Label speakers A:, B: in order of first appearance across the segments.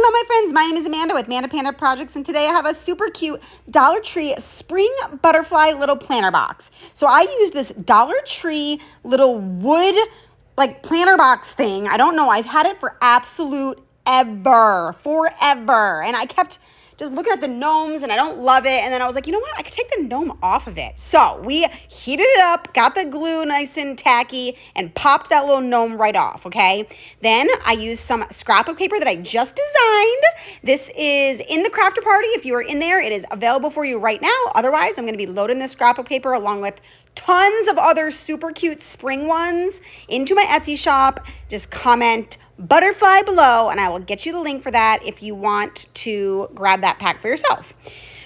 A: Hello my friends, my name is Amanda with Amanda Panda Projects, and today I have a super cute Dollar Tree spring butterfly little planner box. So I used this Dollar Tree little wood like planner box thing. I don't know, I've had it for absolute forever. And I kept just looking at the gnomes and I don't love it. And then I was like, you know what? I could take the gnome off of it. So we heated it up, got the glue nice and tacky, and popped that little gnome right off, okay? Then I used some scrapbook paper that I just designed. This is in the crafter party. If you are in there, it is available for you right now. Otherwise, I'm going to be loading this scrapbook paper along with tons of other super cute spring ones into my Etsy shop. Just comment butterfly below and I will get you the link for that if you want to grab that pack for yourself.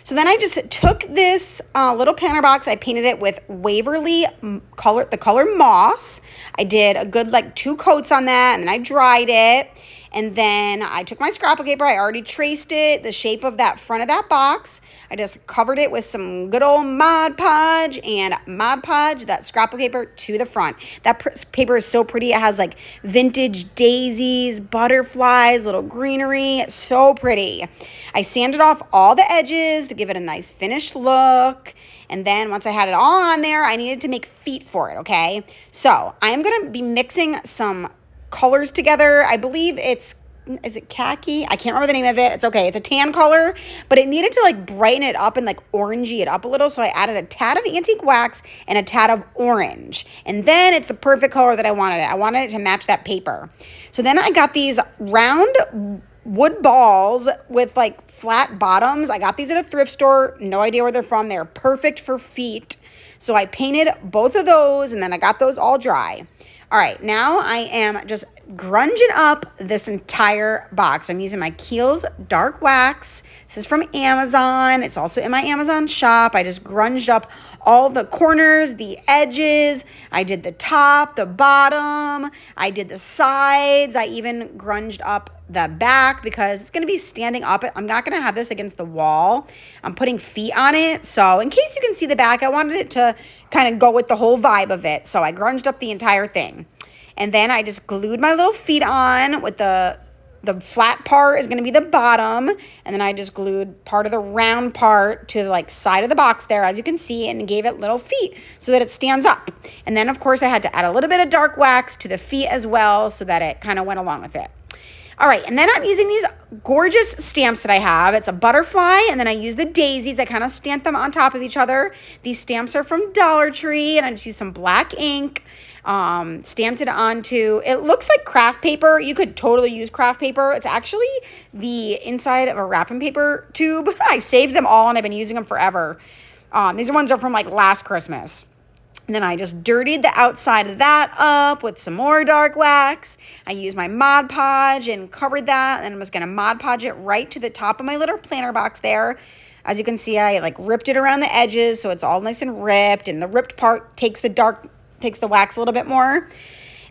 A: So then I just took this little planner box. I painted it with Waverly color, the color moss. I did a good like 2 coats on that, and then I dried it. And then I took my scrapbook paper. I already traced it, the shape of that front of that box. I just covered it with some good old Mod Podge and Mod Podge that scrapbook paper to the front. That paper is so pretty. It has like vintage daisies, butterflies, little greenery. So pretty. I sanded off all the edges to give it a nice finished look. And then once I had it all on there, I needed to make feet for it, okay? So I am going to be mixing some colors together. I believe is it khaki? I can't remember the name of it. It's okay. It's a tan color, but it needed to like brighten it up and like orangey it up a little. So I added a tad of antique wax and a tad of orange. And then it's the perfect color that I wanted it. I wanted it to match that paper. So then I got these round wood balls with like flat bottoms. I got these at a thrift store. No idea where they're from. They're perfect for feet. So I painted both of those and then I got those all dry. All right, now I am just grunging up this entire box. I'm using my Kiehl's Dark Wax. This is from Amazon. It's also in my Amazon shop. I just grunged up all the corners, the edges. I did the top, the bottom. I did the sides. I even grunged up the back because it's going to be standing up. I'm not going to have this against the wall. I'm putting feet on it. So in case you can see the back, I wanted it to kind of go with the whole vibe of it. So I grunged up the entire thing. And then I just glued my little feet on with the flat part is going to be the bottom. And then I just glued part of the round part to the like side of the box there, as you can see, and gave it little feet so that it stands up. And then of course I had to add a little bit of dark wax to the feet as well so that it kind of went along with it. All right, and then I'm using these gorgeous stamps that I have. It's a butterfly, and then I use the daisies. I kind of stamp them on top of each other. These stamps are from Dollar Tree, and I just used some black ink, stamped it onto, it looks like craft paper. You could totally use craft paper. It's actually the inside of a wrapping paper tube. I saved them all, and I've been using them forever. These ones are from like last Christmas. And then I just dirtied the outside of that up with some more dark wax. I used my Mod Podge and covered that. And I'm just going to Mod Podge it right to the top of my little planner box there. As you can see, I like ripped it around the edges so it's all nice and ripped. And the ripped part takes the wax a little bit more.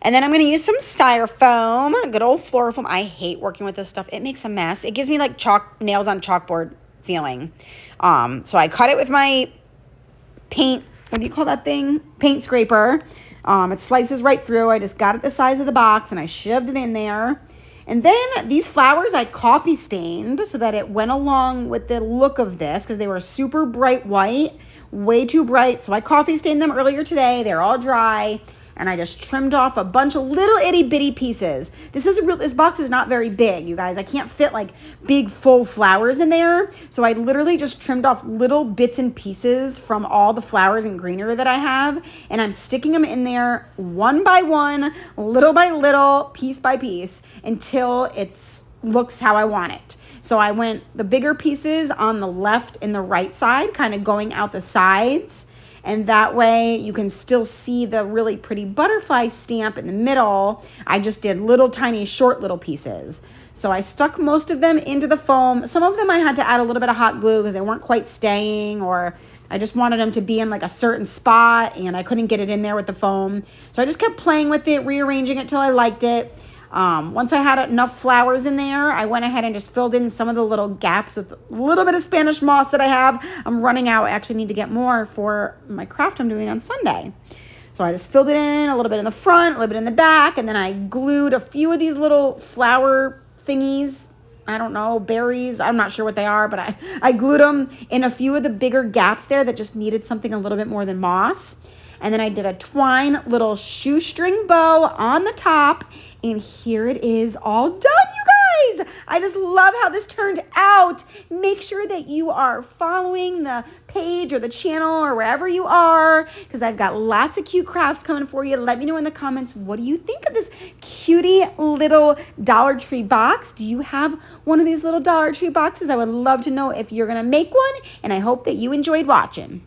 A: And then I'm going to use some styrofoam, good old floral foam. I hate working with this stuff. It makes a mess. It gives me like nails on chalkboard feeling. So I cut it with my paint. What do you call that thing? Paint scraper. It slices right through. I just got it the size of the box and I shoved it in there. And then these flowers I coffee stained so that it went along with the look of this because they were super bright white, way too bright. So I coffee stained them earlier today. They're all dry. And I just trimmed off a bunch of little itty bitty pieces. This box is not very big, you guys. I can't fit like big full flowers in there. So I literally just trimmed off little bits and pieces from all the flowers and greenery that I have. And I'm sticking them in there one by one, little by little, piece by piece, until it looks how I want it. So I went the bigger pieces on the left and the right side, kind of going out the sides. And that way you can still see the really pretty butterfly stamp in the middle. I just did little tiny short little pieces. So I stuck most of them into the foam. Some of them I had to add a little bit of hot glue because they weren't quite staying, or I just wanted them to be in like a certain spot and I couldn't get it in there with the foam. So I just kept playing with it, rearranging it till I liked it. Once I had enough flowers in there, I went ahead and just filled in some of the little gaps with a little bit of Spanish moss that I have. I'm running out. I actually need to get more for my craft I'm doing on Sunday. So I just filled it in, a little bit in the front, a little bit in the back, and then I glued a few of these little flower thingies I don't know, berries. I'm not sure what they are, but I glued them in a few of the bigger gaps there that just needed something a little bit more than moss. And then I did a twine little shoestring bow on the top. And here it is all done, you guys. I just love how this turned out. Make sure that you are following the page or the channel or wherever you are, because I've got lots of cute crafts coming for you. Let me know in the comments, what do you think of this cutie little Dollar Tree box? Do you have one of these little Dollar Tree boxes? I would love to know if you're going to make one, and I hope that you enjoyed watching.